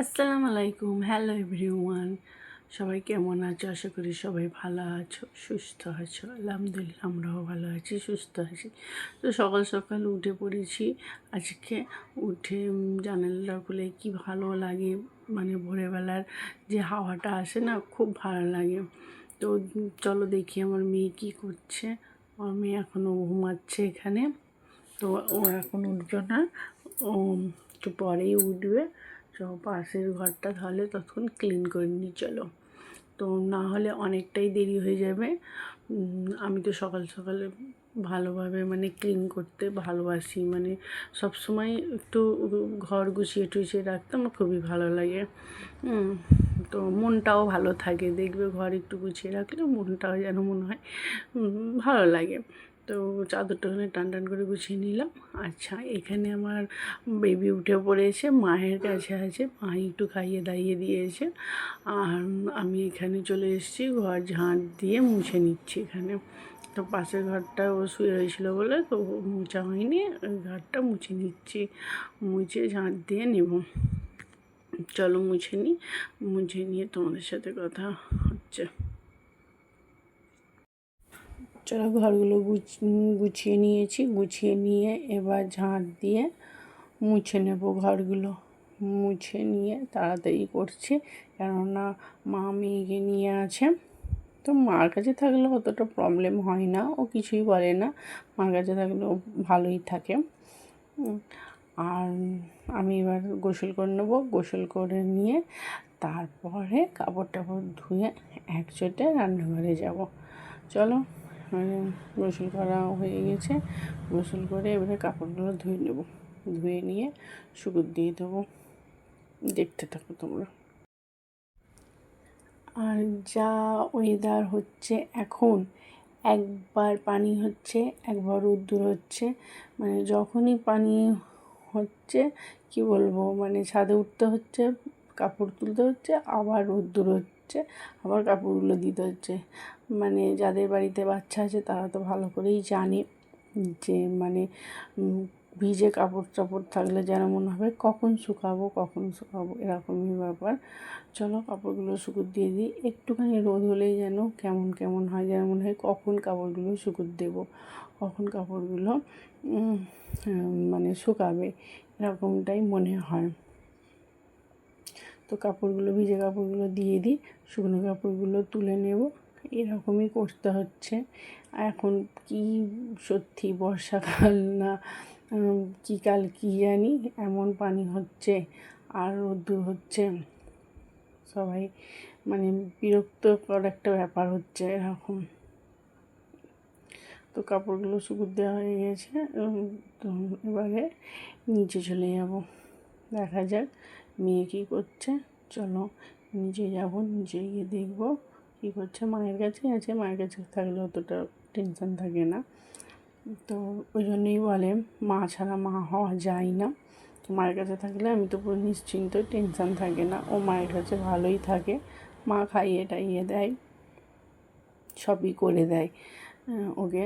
আসসালামু আলাইকুম, hello everyone. সবাই কেমন আছো? আশা করি সবাই ভালো আছো, সুস্থ আছো। আলহামদুলিল্লাহ আমরাও ভালো আছি, সুস্থ আছি। তো সকাল সকাল উঠে পড়েছি আজকে। উঠে জানালা খুলে কি ভালো লাগে, মানে ভোরবেলার যে হাওয়াটা আসে না, খুব ভালো লাগে। তো চলো দেখি আমার মেয়ে কী করছে। আমার মেয়ে এখনও ঘুমাচ্ছে এখানে। তো ও এখন উঠবে না, ও একটু পরেই উঠবে। তো পাশের ঘরটা তাহলে ততক্ষণ ক্লিন করে নিই চলো। তো না হলে অনেকটাই দেরি হয়ে যাবে। আমি তো সকাল সকালে ভালোভাবে মানে ক্লিন করতে ভালোবাসি, মানে সবসময় একটু ঘর গুছিয়ে টুছিয়ে রাখতে আমার খুবই ভালো লাগে। তো মনটাও ভালো থাকে, দেখবে ঘর একটু গুছিয়ে রাখলে মনটাও যেন মনে হয় ভালো লাগে। তো চাদরটা ওখানে টান টান করে গুছিয়ে নিলাম। আচ্ছা, এখানে আমার বেবি উঠে পড়েছে, মায়ের কাছে আছে, মা একটু খাইয়ে দাইয়ে দিয়েছে। আর আমি এখানে চলে এসেছি, ঘর ঝাঁট দিয়ে মুছে নিচ্ছি এখানে। তো পাশের ঘরটা ও শুয়ে হয়েছিলো বলে তো মোছা হয়নি, ওই ঘরটা মুছে নিচ্ছি, মুছে ঝাঁট দিয়ে নেব। চলো মুছে নিই, মুছে নিয়ে তোমাদের সাথে কথা হচ্ছে। চলো ঘরগুলো গুছিয়ে নিয়েছি, গুছিয়ে নিয়ে এবার ঝাঁট দিয়ে মুছে নেব ঘরগুলো। মুছে নিয়ে তাড়াতাড়ি করছি, কেননা মা মেয়েকে নিয়ে আছে। তো মার কাছে থাকলে অতটা প্রবলেম হয় না, ও কিছুই বলে না। মার কাছে থাকলে ও ভালোই থাকে। আর আমি এবার গোসল করে নেবো, গোসল করে নিয়ে তারপরে কাপড় টাপড় ধুয়ে একচোটে রান্নাঘরে যাব। চলো, গোসল করা হয়ে গেছে, গোসল করে এবারে কাপড়গুলো ধুয়ে নেব, ধুয়ে নিয়ে শুকুর দিয়ে দেবো। দেখতে থাকো তোমরা। আর যা ওয়েদার হচ্ছে এখন, একবার পানি হচ্ছে, একবার রোদ্দুর হচ্ছে। মানে যখনই পানি হচ্ছে কি বলবো, মানে ছাদে উঠতে হচ্ছে, কাপড় তুলতে হচ্ছে, আবার রোদ্দুর হচ্ছে, আবার কাপড়গুলো দিতে হচ্ছে। মানে যাদের বাড়িতে বাচ্চা আছে তারা তো ভালো করেই জানে যে মানে ভিজে কাপড় টাপড় থাকলে যেন মনে হবে কখন শুকাবো এরকমই ব্যাপার। চলো কাপড়গুলো শুকুর দিয়ে দিই। একটুখানি রোদ হলেই যেন কেমন কেমন হয়, যেন মনে হয় কখন কাপড়গুলো শুকুর দেবো, কখন কাপড়গুলো মানে শুকাবে, এরকমটাই মনে হয়। তো কাপড়গুলো, ভিজে কাপড়গুলো দিয়ে দিই, শুকনো কাপড়গুলো তুলে নেব। এরকমই করতে হচ্ছে। এখন কি সত্যি বর্ষাকাল না কী কাল কী জানি, এমন পানি হচ্ছে আর রোদ্দুর হচ্ছে, সবাই মানে বিরক্তকর একটা ব্যাপার হচ্ছে এরকম। তো কাপড়গুলো শুকুর দেওয়া হয়ে গেছে। তো এবারে নিচে চলে যাব, দেখা যাক মেয়ে কী করছে। চলো নিচে যাব, নিচে গিয়ে দেখবো কী করছে। মায়ের কাছেই আছে, মায়ের কাছে থাকলে অতটা টেনশন থাকে না। তো ওই জন্যই বলে মা ছাড়া মা হওয়া যায় না। মায়ের কাছে থাকলে আমি তো পুরো নিশ্চিন্ত, টেনশান থাকে না। ও মায়ের কাছে ভালোই থাকে, মা খাইয়ে টাইয়ে দেয়, সবই করে দেয় ওকে।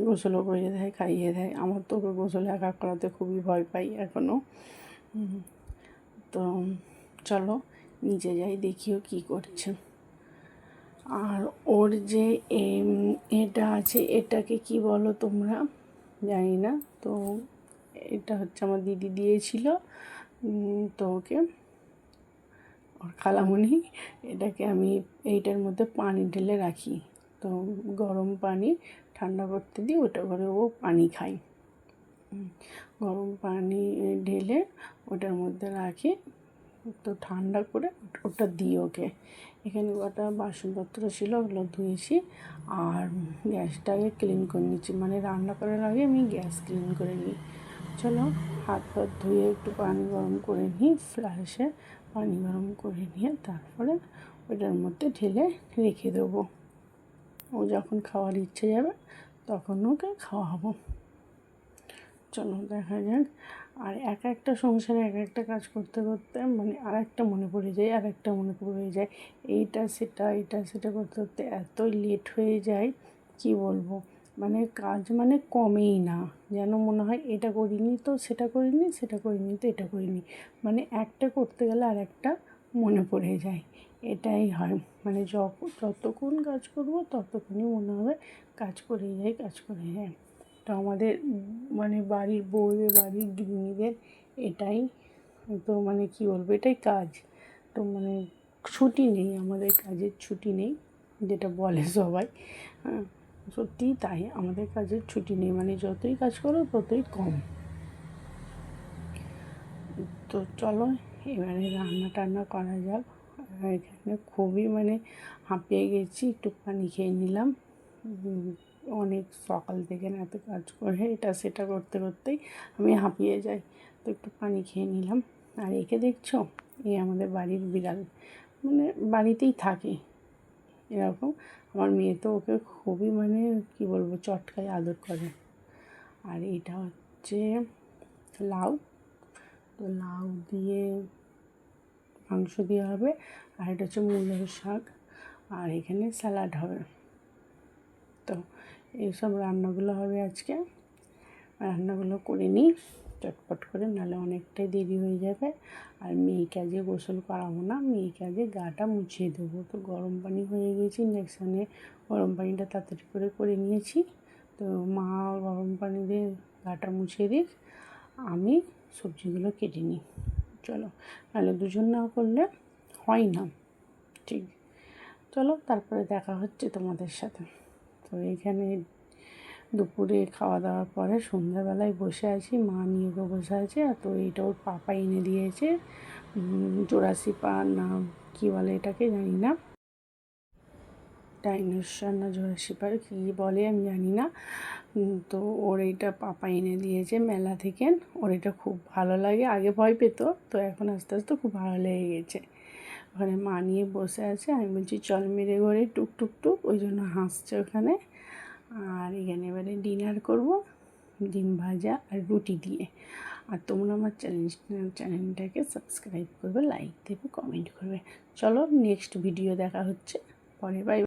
গোসলও করে দেয়, খাইয়ে দেয়। আমার তো ওকে গোসল একা করাতে খুবই ভয় পাই এখনও। তো চলো নিচে যাই, দেখিও কী করছে। আর ওর যে এটা আছে, এটাকে কি বলো তোমরা জানি না। তো এটা হচ্ছে আমার দিদি দিয়েছিল, তো ওকে ওর খালামণি, এটাকে আমি এইটার মধ্যে পানি ঢেলে রাখি। তো গরম পানি ঠান্ডা করতে দিই, ওটা করে ও পানি খায়। গরম পানি ঢেলে ওটার মধ্যে রাখি, তো ঠান্ডা করে ওটা দিই ওকে। এখানে কটা বাসনপত্র ছিল, ওগুলো ধুয়েছি। আর গ্যাসটাকে ক্লিন করে নিচ্ছি, মানে রান্না করার আগে আমি গ্যাস ক্লিন করে নিই। চলো হাত ফাত ধুয়ে একটু পানি গরম করে নিই, ফ্লাশে পানি গরম করে নিয়ে তারপরে ওটার মধ্যে ঢেলে রেখে দেবো। ও যখন খাওয়ার ইচ্ছে যাবে তখন ওকে খাওয়াবো। চলো দেখা যাক। আর একটা সংসারে একটা কাজ করতে করতে মানে আরেকটা মনে পড়ে যায়, আরেকটা মনে পড়ে যায়, এইটা সেটা করতে করতে এত লেট হয়ে যায় কি বলবো। মানে কাজ মানে কমেই না, যেন মনে হয় এটা করিনি তো সেটা করিনি, সেটা করিনি তো এটা করিনি, মানে একটা করতে গেলে আর একটা মনে পড়ে যায়, এটাই হয়। মানে যতক্ষণ কাজ করব ততক্ষণই মনে হবে কাজ করেই যাই, কাজ করে যাই। তো আমাদের মানে বাড়ির বউদের, বাড়ির গৃহিণীদের এটাই তো, মানে কী বলবো, এটাই কাজ। তো মানে ছুটি নেই, আমাদের কাজের ছুটি নেই, যেটা বলে সবাই। হ্যাঁ, সত্যিই তাই, আমাদের কাজের ছুটি নেই, মানে যতই কাজ করো ততই কম। তো চলো এবারে রান্না টান্না করা যাক। এখানে খুবই মানে হাঁপিয়ে গেছি, একটু পানি খেয়ে নিলাম। অনেক সকাল থেকে না এত কাজ করে এটা সেটা করতে করতেই আমি হাঁপিয়ে যাই। তো একটু পানি খেয়ে নিলাম। আর একে দেখছো, এই আমাদের বাড়ির বিড়াল, মানে বাড়িতেই থাকে এরকম। আমার মেয়ে তো ওকে খুবই মানে কী বলবো, চটকায় আদর করে। আর এটা হচ্ছে লাউ, তো লাউ দিয়ে মাংস দেওয়া হবে। আর এটা হচ্ছে মূলোর শাক, আর এখানে স্যালাড হবে। তো এইসব রান্নাগুলো হবে আজকে। রান্নাগুলো করে নিই চটপট করে, নাহলে অনেকটাই দেরি হয়ে যাবে। আর মেয়েকে আজকে গোসল করাবো না, মেয়েকে আজকে গাটা মুছিয়ে দেবো। তো গরম পানি হয়ে গেছে ইন্ডাকশানে, গরম পানিটা তাড়াতাড়ি করে নিয়েছি। তো মা গরম পানি দিয়ে গাটা মুছিয়ে দিক, আমি সবজিগুলো কেটে নিই। চলো, নাহলে দুজন না করলে হয় না ঠিক। চলো তারপরে দেখা হচ্ছে তোমাদের সাথে। তো এইখানে দুপুরে খাওয়া দাওয়ার পরে সন্ধ্যাবেলায় বসে আছি, মা নিয়ে বসে আছে। তো এইটা ওর পাপা এনে দিয়েছে, জোড়াসি পার না কী বলে এটাকে জানি না, ডাইনোসর না জোড়াসি পার কী বলে আমি জানি না। তো ওর এইটা পাপা এনে দিয়েছে মেলা থেকে, ওর এটা খুব ভালো লাগে। আগে ভয় পেত, তো এখন আস্তে আস্তে খুব ভালো লেগে গেছে। ওখানে মা নিয়ে বসে আছে, আমি বলছি চল মেরে ঘরে টুক টুক টুক, ওই জন্য হাসছে ওখানে। আর এখানে এবারে ডিনার করব ডিম ভাজা আর রুটি দিয়ে। আর তোমরা আমার চ্যানেলটাকে সাবস্ক্রাইব করবে, লাইক দেবে, কমেন্ট করবে। চলো নেক্সট ভিডিও দেখা হচ্ছে পরে, বাই।